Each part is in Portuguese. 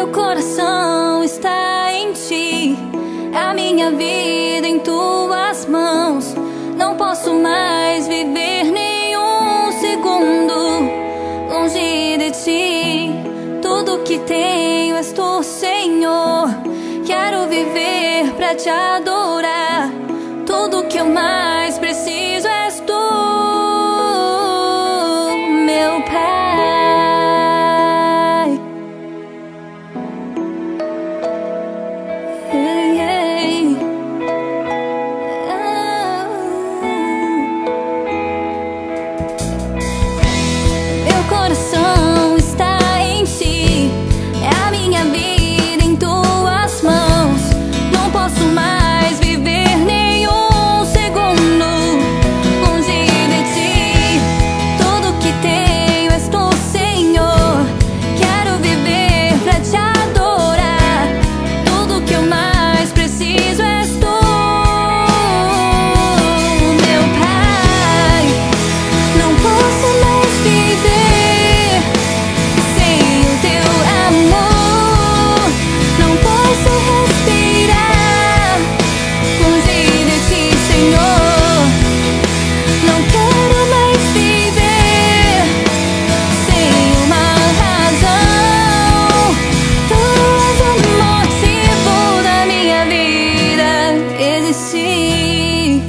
Meu coração está em ti, a minha vida em tuas mãos. Não posso mais viver nenhum segundo longe de ti. Tudo que tenho és tu, Senhor. Quero viver pra te adorar. Tudo que eu mais preciso és tu, meu Pai. Meu coração está em ti, é a minha vida em tuas mãos. Não posso mais viver nenhum segundo longe de ti. Tudo que tenho és tu, Senhor. Quero viver pra te adorar. Tudo que eu mais preciso és tu, meu Pai. Não posso mais viver sem o teu amor. Não posso respirar longe de ti, Senhor. Não quero mais viver sem uma razão. Tu és o motivo da minha vida existir.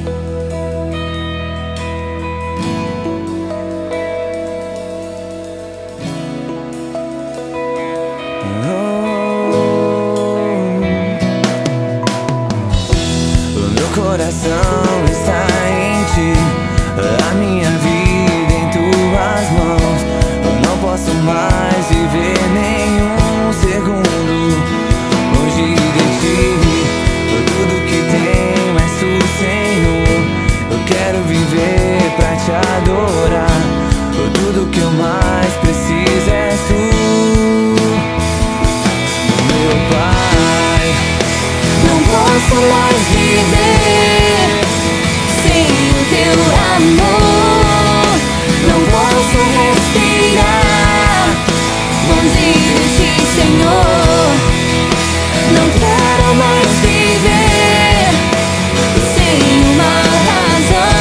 O meu coração está em ti, a minha vida em tuas mãos. Eu não posso mais viver nenhum segundo longe de ti. Tudo que tenho és tu, Senhor. Eu quero viver pra te adorar. Tudo que eu mais preciso és tu, meu Pai. Não posso mais viver sem o teu amor. Não posso respirar longe de ti, Senhor. Não quero mais viver sem uma razão.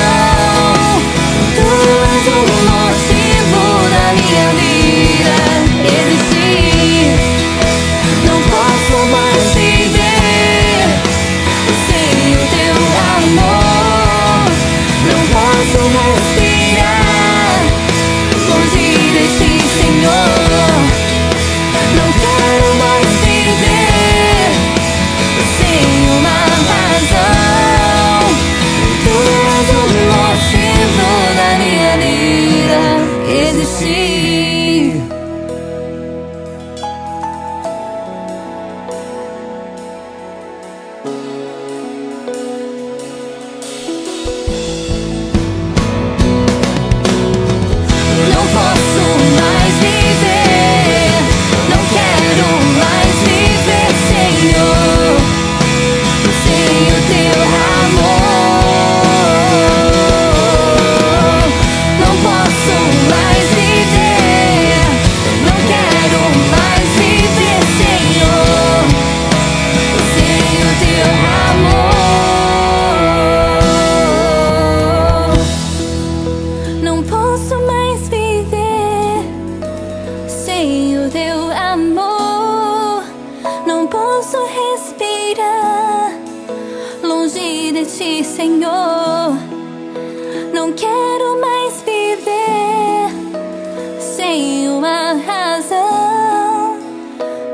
Tu és o motivo da minha vida existir. Não posso mais viver sem o teu amor. Não posso respirar longe de ti, Senhor. Não quero mais viver sem uma razão. Tu és o motivo da minha vida existir. Não posso mais viver, não quero mais viver, Senhor, sem o teu amor. Não posso mais viver, não quero mais viver, Senhor, sem o teu amor. Não posso mais viver sem o teu amor. Não posso respirar longe de ti, Senhor. Não quero mais viver sem uma razão.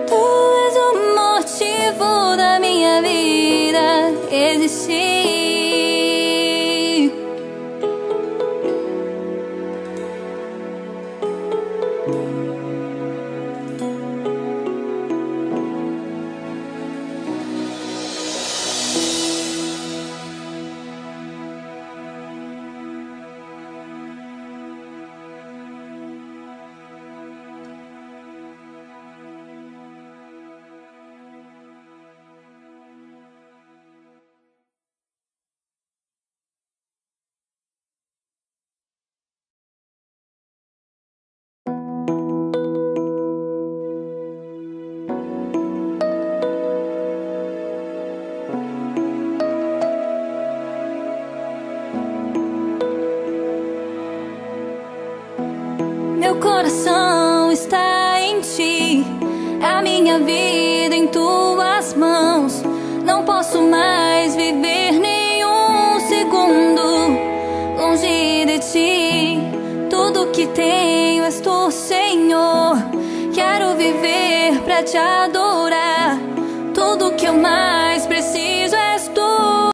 Tu és o motivo da minha vida existir. Meu coração está em ti, a minha vida em tuas mãos. Não posso mais viver nenhum segundo longe de ti. Tudo que tenho és tu, Senhor. Quero viver pra te adorar. Tudo que eu mais